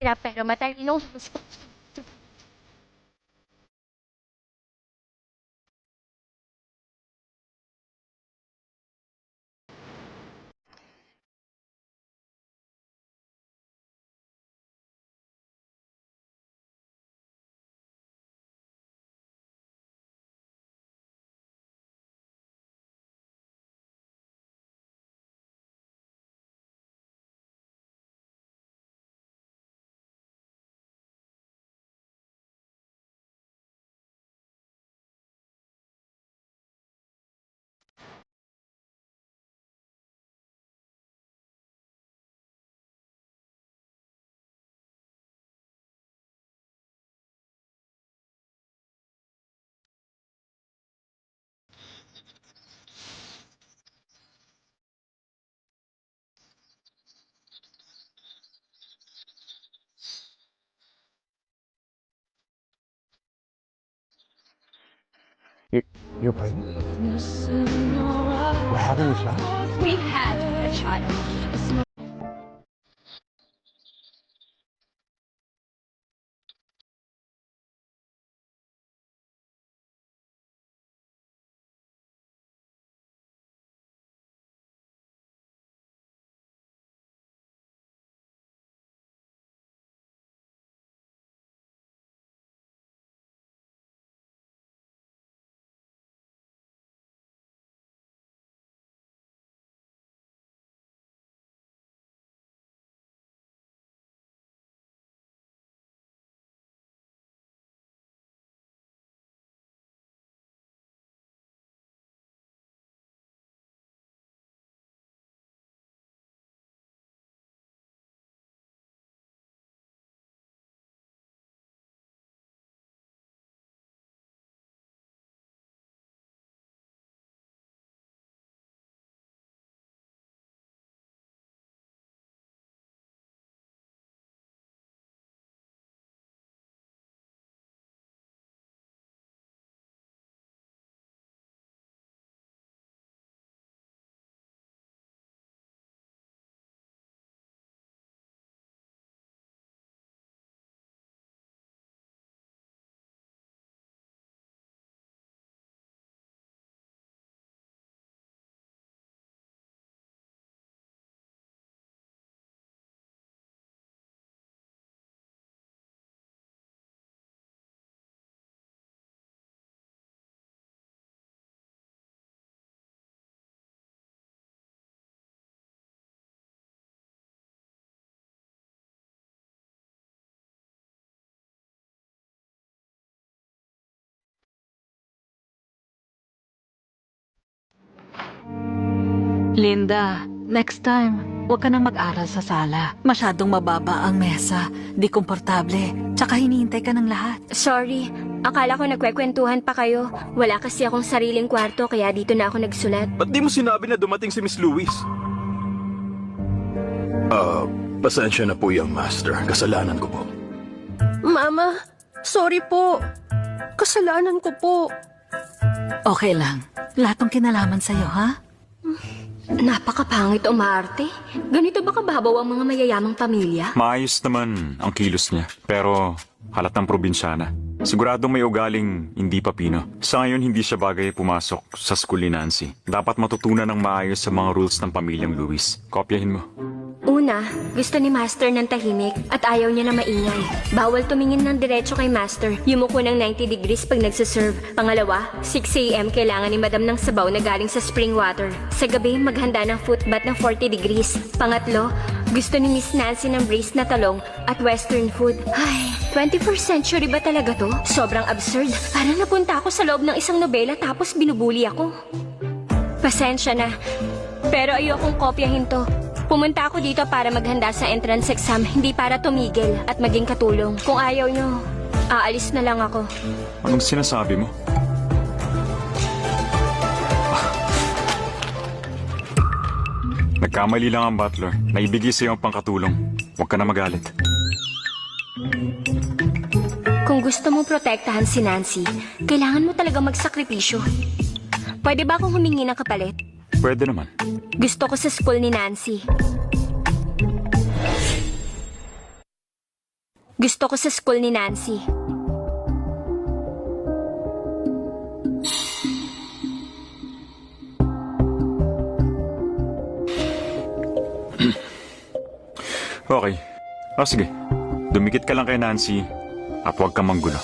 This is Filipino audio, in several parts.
pero matalino. You, you're pregnant? We're having a child? We had a child. Linda, next time, huwag ka nang mag-aral sa sala. Masyadong mababa ang mesa, di komportable, tsaka hinihintay ka ng lahat. Sorry, akala ko nagkwekwentuhan pa kayo. Wala kasi akong sariling kwarto kaya dito na ako nagsulat. Ba't di mo sinabi na dumating si Miss Louise? Pasensya na po yung master. Kasalanan ko po. Mama, sorry po. Kasalanan ko po. Okay lang, lahat ng kinalaman sa'yo, ha? Napakapangit umaarte. Ganito ba kababaw ang mga mayayamang pamilya? Maayos naman ang kilos niya, pero halatang probinsyana. Siguradong may ugaling hindi papino. Sa ngayon, hindi siya bagay pumasok sa school ni Nancy. Dapat matutunan ng maayos sa mga rules ng pamilyang Lewis. Kopyahin mo. Una, gusto ni Master ng tahimik at ayaw niya na maingay. Bawal tumingin ng diretso kay Master. Yumuko ng 90 degrees pag nagsiserve. Pangalawa, 6 a.m. kailangan ni Madam ng sabaw na galing sa spring water. Sa gabi, maghanda ng footbath ng 40 degrees. Pangatlo, gusto ni Miss Nancy ng braised na talong at western food. Ay, 21st century ba talaga to? Sobrang absurd. Parang napunta ako sa loob ng isang nobela tapos binubuli ako. Pasensya na, pero ayokong kopyahin to. Pumunta ako dito para maghanda sa entrance exam, hindi para tumigil at maging katulong. Kung ayaw nyo, aalis na lang ako. Anong sinasabi mo? Nagkamali lang ang butler. Naibigay sa'yo ang pangkatulong. Huwag ka na magalit. Kung gusto mong protektahan si Nancy, kailangan mo talaga magsakripisyo. Pwede ba akong humingi ng kapalit? Pwede naman. Gusto ko sa school ni Nancy. Gusto ko sa school ni Nancy. Okay. Sige. Dumikit ka lang kay Nancy at huwag kang manggulo.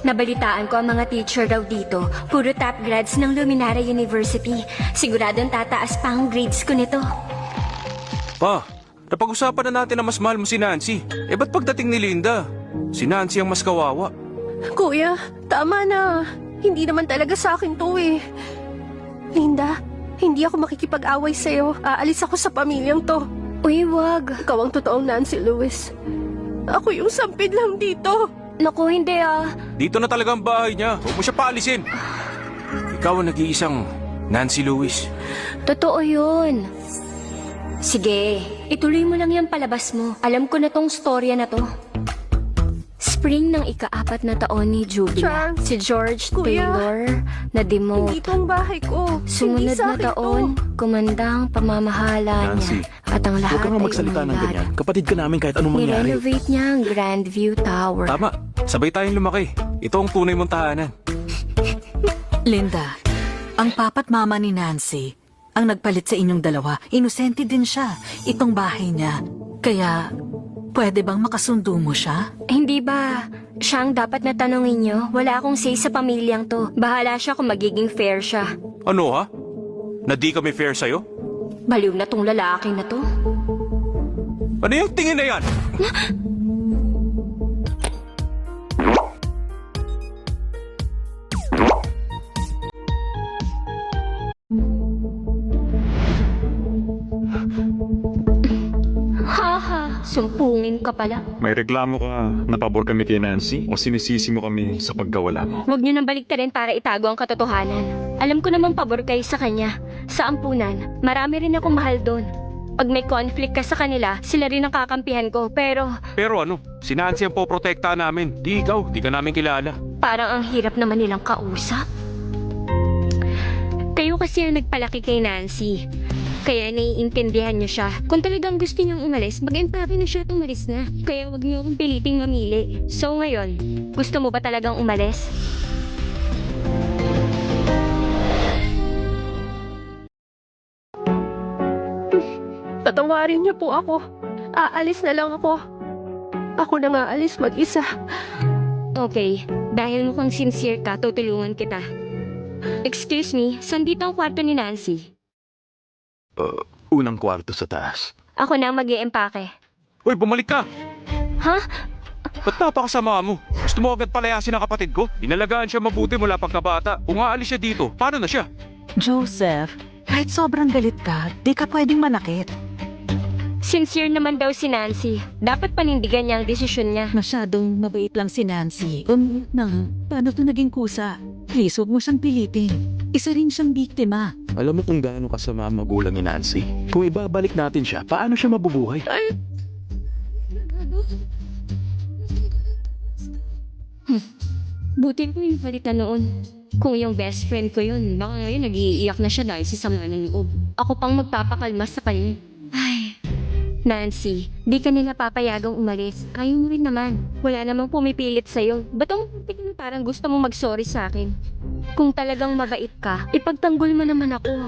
Nabalitaan ko ang mga teacher daw dito. Puro top grads ng Luminara University. Siguradong tataas pa ang grades ko nito. Pa, napag-usapan na natin na mas mahal mo si Nancy. Ba't pagdating ni Linda, si Nancy ang mas kawawa? Kuya, tama na. Hindi naman talaga sa akin to eh. Linda, hindi ako makikipag-away sa'yo. Aalis ako sa pamilyang to. Uy, wag. Ikaw ang totoong Nancy Lewis. Ako yung sampid lang dito. Naku, hindi ah. Dito na talaga ang bahay niya. Huwag mo siya paalisin. Ikaw ang nag-iisang Nancy Lewis. Totoo yun. Sige, ituloy mo lang yung palabas mo. Alam ko na tong storya na to. Spring ng ika-4 na taon ni Julia. Charles, Si George Kuya, Taylor na demote. Hindi to ang bahay ko. Sumunod hindi sa na akin taon, to. kumandang pamamahala Nancy, niya. At ang lahat Huwag ka nga ay magsalita ng umunlad. ganyan. Kapatid ka namin kahit anong mangyari. Nirenovate niya ang Grandview Tower. Tama, sabay tayong lumaki. Ito ang tunay mong tahanan. Linda, ang papa't mama ni Nancy ang nagpalit sa inyong dalawa. Inosente din siya. Itong bahay niya. Kaya, pwede bang makasundo mo siya? Hindi ba siya ang dapat na tanongin niyo? Wala akong say sa pamilyang to. Bahala siya kung magiging fair siya. Ano ha? Na di kami fair sa'yo? Baliw na tong lalaki na to. Ano yung tingin na yan? Haha, sumpungin ka pala. May reklamo ka na pabor kami kay Nancy o sinisisi mo kami sa pagkawala mo? Huwag niyo nang baliktarin para itago ang katotohanan. Alam ko naman pabor kayo sa kanya. Sa ampunan, marami rin akong mahal doon. Pag may conflict ka sa kanila, sila rin ang kakampihan ko. Pero Pero ano, si Nancy ang poprotektahan namin. Di ikaw, di ka namin kilala. parang ang hirap naman nilang kausap. Kayo kasi ang nagpalaki kay Nancy. Kaya naiintindihan niyo siya. Kung talagang gusto niyang umalis, mag-empake na siya at umalis na. Kaya wag niyo akong piliting mamili. So ngayon, gusto mo ba talagang umalis? Tatawarin niyo po ako. Aalis na lang ako. Ako na nga alis mag-isa. Okay, dahil mukhang sincere ka, tutulungan kita. Excuse me, saan dito ang kwarto ni Nancy? Unang kwarto sa taas. Ako na ang mag-iempake. Uy, bumalik ka! Ha? Ba't napakasama mo? Gusto mo agad palayasin ang kapatid ko? Inalagaan siya mabuti mula pagkabata. Kung aalis siya dito, paano na siya? Joseph, kahit sobrang galit ka, di ka pwedeng manakit. Sincere naman daw si Nancy. Dapat panindigan niya ang desisyon niya. Masyadong mabait lang si Nancy. Paano to naging kusa? Please, huwag mo siyang pilitin. Isa rin siyang biktima. Alam mo kung gaano kasama ang magulang ni Nancy? Kung ibabalik natin siya, paano siya mabubuhay? Buti ko yung palitan noon. Kung yung best friend ko yun, baka ngayon nag-iiyak na siya dahil sa sama ng loob. Ako pang magpapakalma sa kanya. Ay, Nancy, di ka nila papayagang umalis. Ayaw mo rin naman. Wala namang pumipilit sa'yo. Ba't ang tingin parang gusto mo mag-sorry sa akin? Kung talagang mabait ka, ipagtanggol mo naman ako.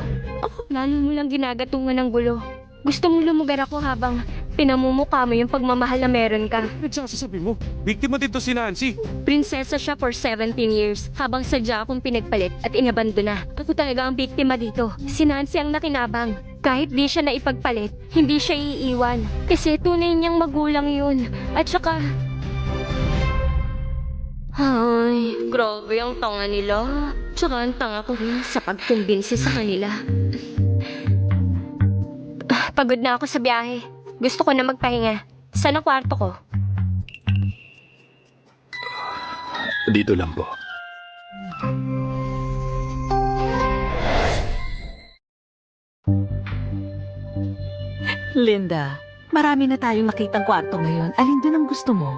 Lalo mo lang ginagatungan ng gulo. Gusto mong lumugar ako habang pinamumukha mo yung pagmamahal na meron ka. Nagsasasabi mo, biktima din to si Nancy. Prinsesa siya for 17 years habang sadya akong pinagpalit at inabandona. Ako talaga ang biktima dito. Si Nancy ang nakinabang. Kahit di siya naipagpalit, hindi siya iiwan. Kasi tunay niyang magulang yun. At saka... Ay, grabe ang tanga nila. Tsaka ang tanga ko rin sa pagkumbinsi sa kanila. Pagod na ako sa biyahe. Gusto ko na magpahinga. Saan ang kwarto ko? Dito lang po. Linda, marami na tayong nakitang kwarto ngayon. Alin din ang gusto mo?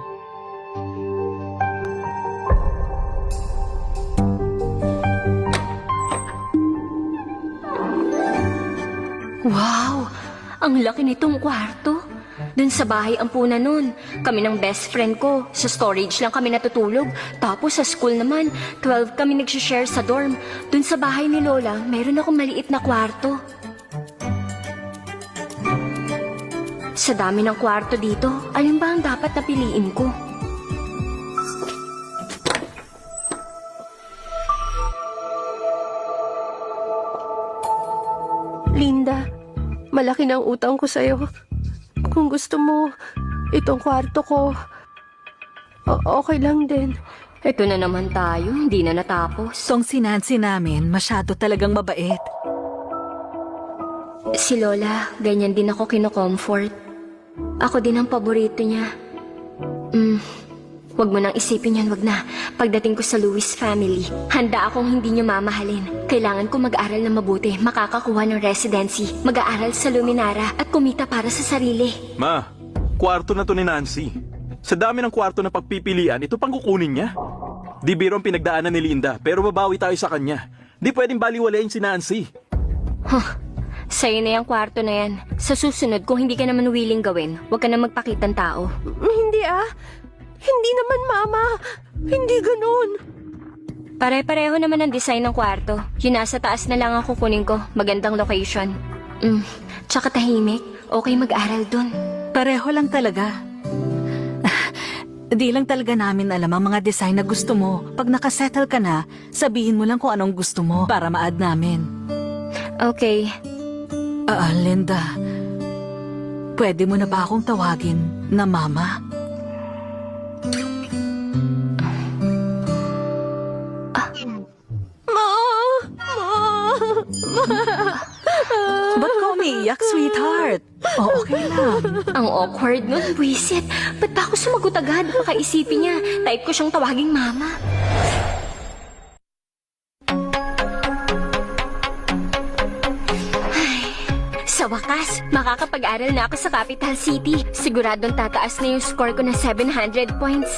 Wow! Ang laki nitong kwarto. Dun sa bahay ang puna nun. Kami ng best friend ko. Sa storage lang kami natutulog. Tapos sa school naman, 12 kami nagsishare sa dorm. Dun sa bahay ni Lola, meron akong maliit na kwarto. Sa dami ng kwarto dito, alin ba ang dapat na piliin ko? Linda, malaki na ang utang ko sa'yo. Kung gusto mo, itong kwarto ko, okay lang din. Ito na naman tayo, hindi na natapos. Tong si Nancy namin, masyado talagang mabait. Si Lola, ganyan din ako kino-comfort. Ako din ang paborito niya. Wag mo nang isipin yan, wag na. Pagdating ko sa Lewis family, handa akong hindi niyo mamahalin. Kailangan ko mag-aral na mabuti, makakakuha ng residency, mag-aaral sa Luminara at kumita para sa sarili. Ma, kwarto na to ni Nancy. Sa dami ng kwarto na pagpipilian, ito pang kukunin niya. Di biro ang pinagdaanan ni Linda, pero babawi tayo sa kanya. Di pwedeng baliwalayin si Nancy. Sa'yo na yung kwarto na yan. Sa susunod, kung hindi ka naman willing gawin, huwag ka na magpakitang tao. Hindi Hindi naman, Mama. Hindi ganun. Pare-pareho naman ang design ng kwarto. Yung nasa taas na lang ang kukunin ko. Magandang location. Tsaka tahimik. Okay mag-aral dun. Pareho lang talaga. Di lang talaga namin alam ang mga design na gusto mo. Pag nakasettle ka na, sabihin mo lang kung anong gusto mo para ma-add namin. Okay. Linda, pwede mo na ba akong tawagin na Mama? Ba't ka umiiyak, sweetheart? Okay lang. Ang awkward nun, buwisit. Ba't ba ako sumagot agad? Baka isipin niya, type ko siyang tawaging mama. Ay, sa wakas, makakapag-aral na ako sa Capital City. Siguradong tataas na yung score ko na 700 points.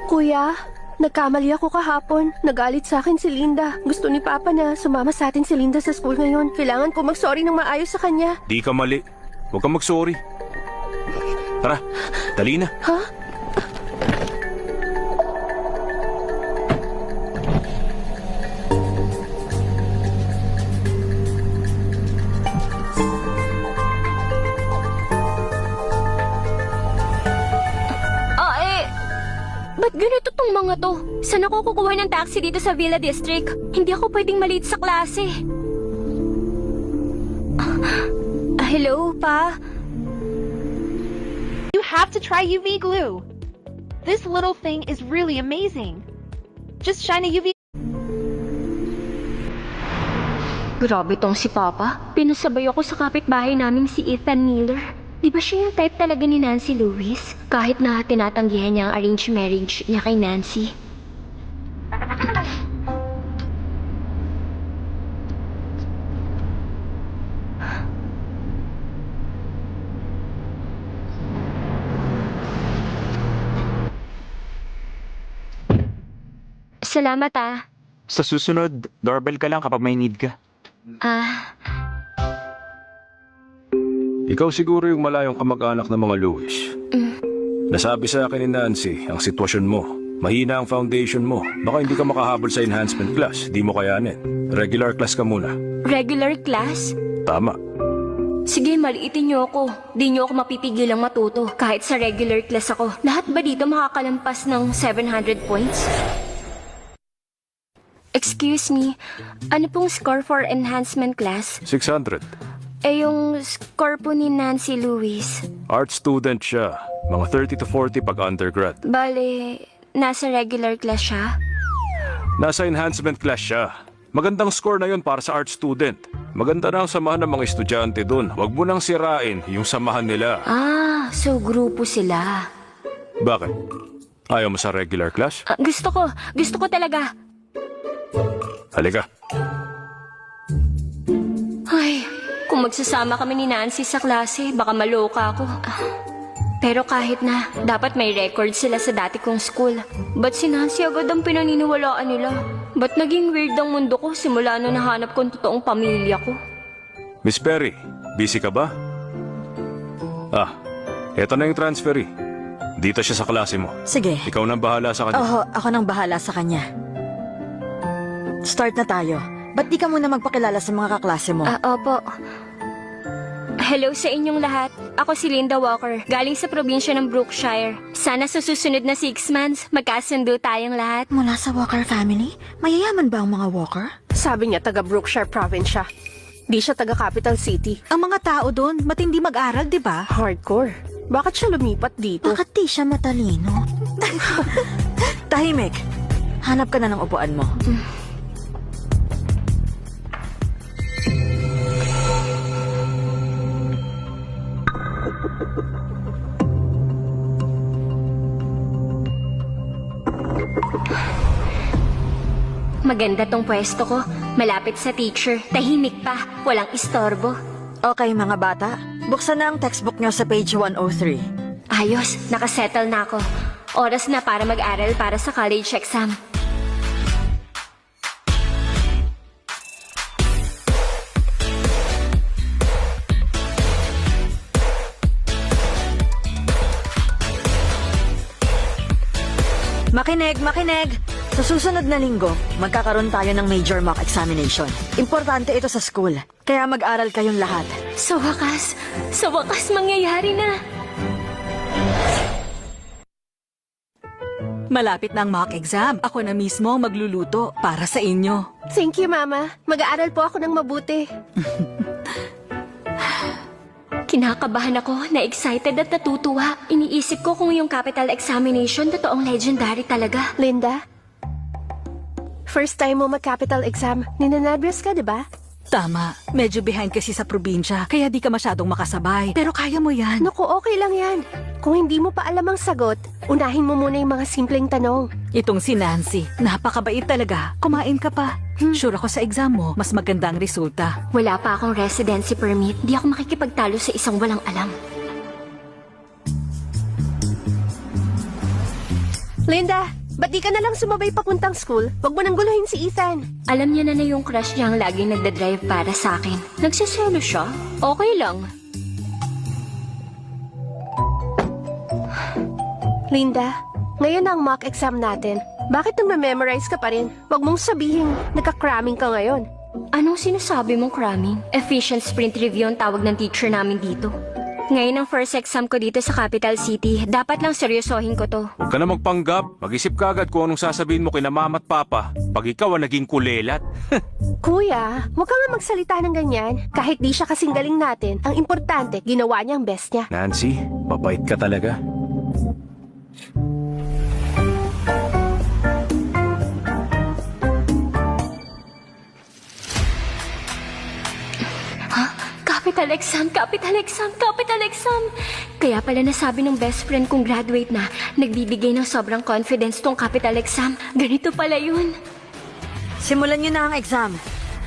Kuya, nagkamali ako kahapon. Nagalit sa akin si Linda. Gusto ni Papa na sumama sa atin si Linda sa school ngayon. Kailangan ko mag-sorry ng maayos sa kanya. Di ka mali. Huwag kang mag-sorry. Tara, dali na. Ha? Ba't ganito tong mga to? Saan ako kukuha ng taxi dito sa Villa District? Hindi ako pwedeng malate sa klase. Hello, Pa? You have to try UV glue. This little thing is really amazing. Just shine a UV. Grabe tong si Papa. Pinasabay ako sa kapitbahay naming si Ethan Miller. Di ba siya yung type talaga ni Nancy Lewis? Kahit na tinatanggihan niya ang arranged marriage niya kay Nancy. Salamat ah. Sa susunod, doorbell ka lang kapag may need ka. Ikaw siguro yung malayong kamag-anak ng mga Lewis. Nasabi sa akin ni Nancy ang sitwasyon mo. Mahina ang foundation mo. Baka hindi ka makahabol sa enhancement class. Di mo kayanin. Regular class ka muna. Regular class? Tama. Sige, maliitin niyo ako. Di niyo ako mapipigilang matuto. Kahit sa regular class ako. Lahat ba dito makakalampas ng 700 points? Excuse me, ano pong score for enhancement class? 600. Eh yung score po ni Nancy Lewis. Art student siya. Mga 30 to 40 pag undergrad. Bale, nasa regular class siya? Nasa enhancement class siya. Magandang score na yun para sa art student. Maganda na ang samahan ng mga estudyante dun. Huwag mo nang sirain yung samahan nila. So grupo sila. Bakit? Ayaw mo sa regular class? Gusto ko talaga. Halika. Ay, kung magsasama kami ni Nancy sa klase, baka maloka ako. Pero kahit na, dapat may record sila sa dati kong school. Ba't si Nancy agad ang pinaniniwalaan nila? Ba't naging weird ang mundo ko simula nung nahanap ko ang totoong pamilya ko? Miss Perry, busy ka ba? Eto na yung transferee. Dito siya sa klase mo. Sige. Ikaw nang bahala sa kanya. Oo, ako nang bahala sa kanya. Start na tayo. Ba't di ka muna magpakilala sa mga kaklase mo? Opo. Hello sa inyong lahat. Ako si Linda Walker, galing sa probinsya ng Brookshire. Sana sa susunod na 6 months, magkasundo tayong lahat. Mula sa Walker family? Mayayaman ba ang mga Walker? Sabi niya taga Brookshire Province siya. Di siya taga Capital City. Ang mga tao doon, matindi mag-aral, di ba? Hardcore. Bakit siya lumipat dito? Bakit di siya matalino? Tahimik. Hanap ka na ng upuan mo. Maganda tong pwesto ko. Malapit sa teacher. Tahimik pa. Walang istorbo. Okay, mga bata. Buksan na ang textbook nyo sa page 103. Ayos, nakasettle na ako. Oras na para mag-aral para sa college exam. Makinig, makinig! Sa susunod na linggo, magkakaroon tayo ng major mock examination. Importante ito sa school, kaya mag-aral kayong lahat. Sa wakas mangyayari na. Malapit na ang mock exam. Ako na mismo ang magluluto para sa inyo. Thank you, Mama. Mag-aaral po ako ng mabuti. Kinakabahan ako, na-excited at natutuwa. Iniisip ko kung yung capital examination totoong legendary talaga. Linda, first time mo mag-capital exam. Ninanadress ka, di ba? Tama, medyo behind kasi sa probinsya, kaya di ka masyadong makasabay. Pero kaya mo yan. Naku, okay lang yan. Kung hindi mo pa alam ang sagot, unahin mo muna yung mga simpleng tanong. Itong si Nancy, napakabait talaga. Kumain ka pa. Sure ako sa exam mo, mas maganda ang resulta. Wala pa akong residency permit. Di ako makikipagtalo sa isang walang alam. Linda, ba't di ka na lang sumabay papuntang school? Huwag mo nang guluhin si Ethan. Alam niya na yung crush niya ang laging nagdadrive para sa akin. Nagsiselo siya? Okay lang. Linda, ngayon na ang mock exam natin. Bakit nang memorize ka pa rin? Huwag mong sabihin, nagka-cramming ka ngayon. Anong sinasabi mong cramming? Efficient sprint review ang tawag ng teacher namin dito. Ngayon ang first exam ko dito sa Capital City. Dapat lang seryosohin ko to. Huwag ka na magpanggap. Mag-isip ka agad kung anong sasabihin mo kina mama at papa. Pag ikaw ang naging kulelat. Kuya, huwag ka nga magsalita ng ganyan. Kahit di siya kasing galing natin, ang importante, ginawa niya ang best niya. Nancy, mabait ka talaga. Capital exam, capital exam, capital exam. Kaya pala nasabi ng best friend kong graduate na nagbibigay ng sobrang confidence tong capital exam. Ganito pala yun. Simulan nyo na ang exam.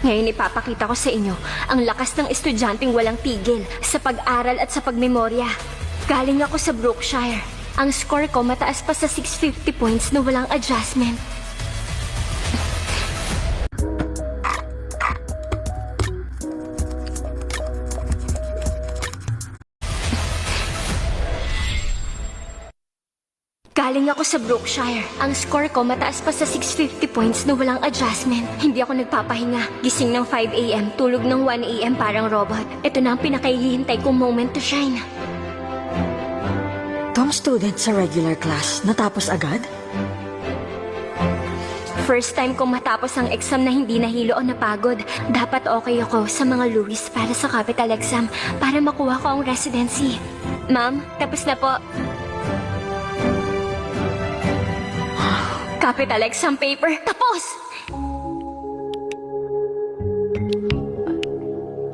Ngayon ipapakita ko sa inyo ang lakas ng estudyanteng walang tigil sa pag-aral at sa pagmemorya. Galing ako sa Brookshire. Ang score ko mataas pa sa 650 points na walang adjustment. Galing ako sa Brookshire. Ang score ko mataas pa sa 650 points na walang adjustment. Hindi ako nagpapahinga. Gising ng 5 a.m., tulog ng 1 a.m. parang robot. Ito na ang pinakahihintay kong moment to shine. Tong student sa regular class, natapos agad? First time kong matapos ang exam na hindi nahilo o napagod. Dapat okay ako sa mga Louis para sa capital exam para makuha ko ang residency. Ma'am, tapos na po. Capital exam paper, tapos!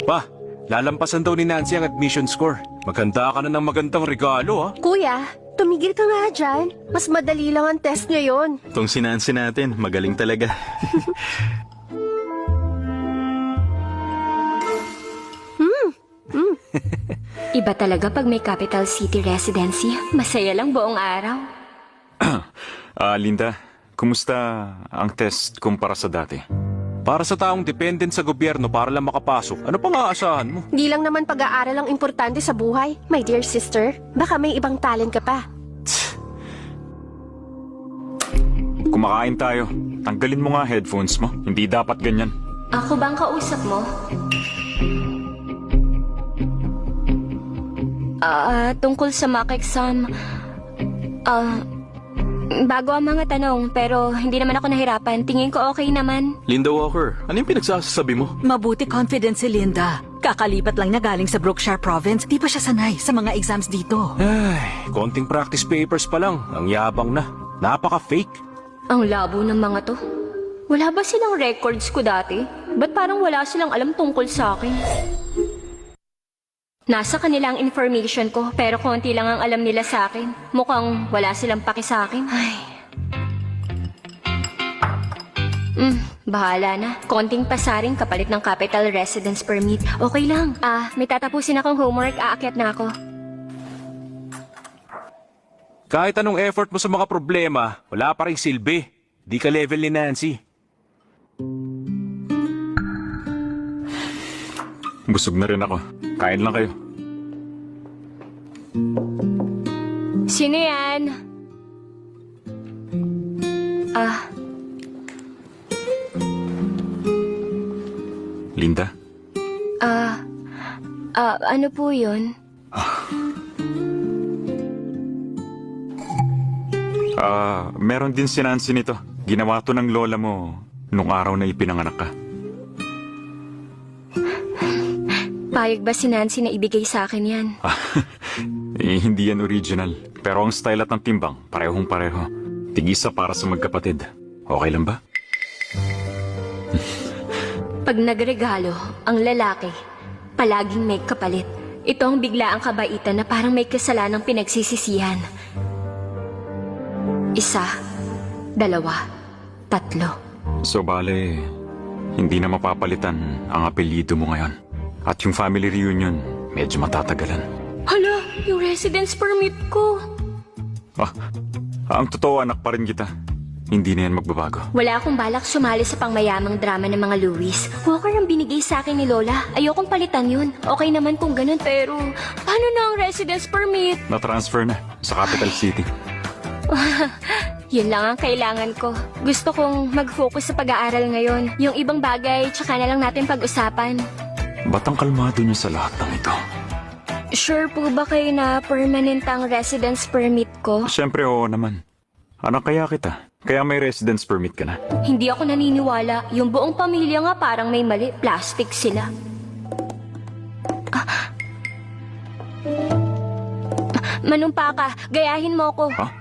Pa, lalampasan daw ni Nancy ang admission score. Maganda ka na ng magandang regalo, ha? Kuya, tumigil ka nga dyan. Mas madali lang ang test ngayon. Itong si Nancy natin, magaling talaga. Iba talaga pag may capital city residency. Masaya lang buong araw. Linda, kumusta ang test kumpara sa dati? Para sa taong dependent sa gobyerno para lang makapasok, ano pang aasahan mo? Di lang naman pag-aaral ang importante sa buhay. My dear sister, baka may ibang talent ka pa. Kumakain tayo. Tanggalin mo nga headphones mo. Hindi dapat ganyan. Ako bang kausap mo? Tungkol sa mock exam. Bago ang mga tanong, pero hindi naman ako nahirapan. Tingin ko okay naman. Linda Walker, ano yung pinagsasabi mo? Mabuti confident si Linda. Kakalipat lang niya galing sa Brookshire Province. Di pa siya sanay sa mga exams dito. Ay, konting practice papers pa lang. Ang yabang na. Napaka-fake. Ang labo ng mga to. Wala ba silang records ko dati? Ba't parang wala silang alam tungkol sa akin? Nasa kanila ang information ko, pero konti lang ang alam nila sa akin. Mukhang wala silang paki sa akin. Ay. Bahala na. Konting pasaring kapalit ng capital residence permit. Okay lang. May tatapusin akong homework, aakyat na ako. Kahit anong effort mo sa mga problema, wala pa rin silbi. Di ka level ni Nancy. Busog na rin ako. Kain lang kayo. Sino yan? Linda? Ano po yun? Meron din si Nancy nito. Ginawa to ng lola mo nung araw na ipinanganak ka. Payag ba si Nancy na ibigay sa akin yan? Hindi yan original. Pero ang style at ang timbang, parehong pareho. Tigisa para sa magkapatid. Okay lang ba? Pag nagregalo, ang lalaki, palaging may kapalit. Ito ang biglaang kabaitan na parang may kasalanang pinagsisisihan. 1, 2, 3. So bale, hindi na mapapalitan ang apelyido mo ngayon. At yung family reunion, medyo matatagalan. Hala, yung residence permit ko. Ang totoo, anak pa rin kita. Hindi na yan magbabago. Wala akong balak sumali sa pangmayamang drama ng mga Louis. Walker ang binigay sa akin ni Lola. Ayokong palitan yun. Okay naman kung ganun, pero paano na ang residence permit? Na-transfer na sa capital city. Yun lang ang kailangan ko. Gusto kong mag-focus sa pag-aaral ngayon. Yung ibang bagay, tsaka na lang natin pag-usapan. Ba't ang kalmado niya sa lahat ng ito? Sure po ba kayo na permanent ang residence permit ko? Siyempre, oo naman. Anak kaya kita. Kaya may residence permit ka na. Hindi ako naniniwala. Yung buong pamilya nga parang may mali. Plastic sila. Manumpa ka. Gayahin mo ko. Ha?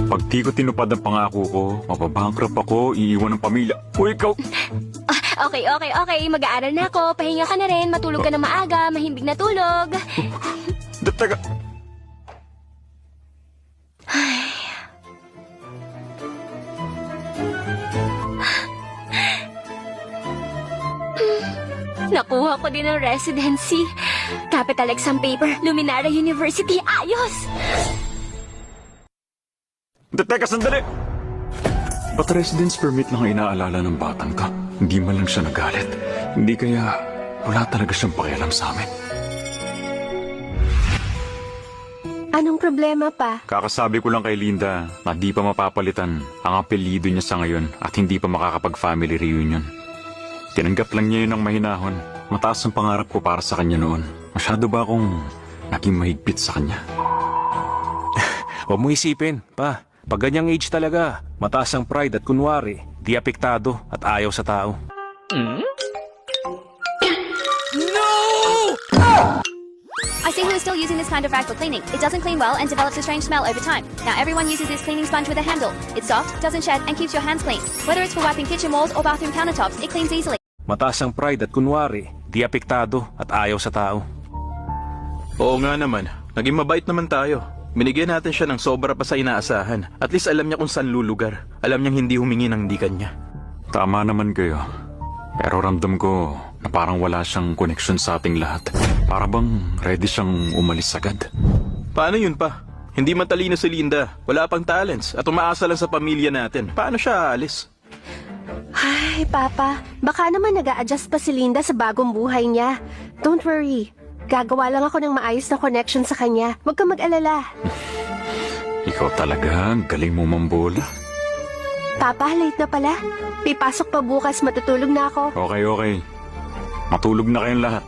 Pag di ko tinupad ang pangako ko, mapabankrupt ako, iiwan ng pamilya. Uy, ikaw! Okay. Mag-aaral na ako. Pahinga ka na rin. Matulog ka na maaga. Mahimbing na tulog. Taga... Nakuha ko din ang residency. Capital exam paper. Luminara University. Ayos! Teka, sandali! Ba't residence permit lang ang inaalala ng batang ka? Hindi man lang siya nagalit. Hindi kaya wala talaga siyang pakialam sa amin. Anong problema pa? Kakasabi ko lang kay Linda na di pa mapapalitan ang apelyido niya sa ngayon at hindi pa makakapag-family reunion. Tinanggap lang niya yun ng mahinahon. Mataas ang pangarap ko para sa kanya noon. Masyado ba akong naging mahigpit sa kanya? Huwag mo isipin, pa. Pag ganyang age talaga, mataas ang pride at kunwari, di apektado at ayaw sa tao. I see who is still using this kind of rag for cleaning. It doesn't clean well and develops a strange smell over time. Now everyone uses this cleaning sponge with a handle. It's soft, doesn't shed, and keeps your hands clean. Whether it's for wiping kitchen walls or bathroom countertops, it cleans easily. Mataas ang pride at kunwari, di apektado at ayaw sa tao. Oo nga naman. Naging mabait naman tayo. Binigyan natin siya ng sobra pa sa inaasahan. At least alam niya kung saan lulugar. Alam niyang hindi humingi ng hindi kanya. Tama naman kayo. Pero ramdam ko na parang wala siyang connection sa ating lahat. Para bang ready siyang umalis agad. Paano yun pa? Hindi matalino si Linda. Wala pang talents. At umaasa lang sa pamilya natin. Paano siya aalis? Ay, Papa, baka naman nag-a-adjust pa si Linda sa bagong buhay niya. Don't worry. Gagawa lang ako ng maayos na connection sa kanya. Huwag kang mag-alala. Ikaw talaga, ang galing mo mambola. Papa, late na pala. May pasok pa bukas, matutulog na ako. Okay. Matulog na kayong lahat.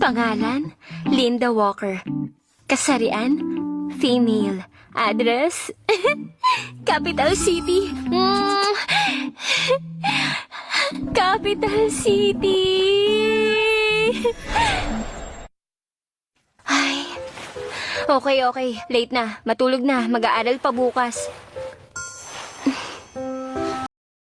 Pangalan, Linda Walker. Kasarian, female. Address, Capital City. Capital City. Ay. Okay. Late na. Matulog na. Mag-aaral pa bukas.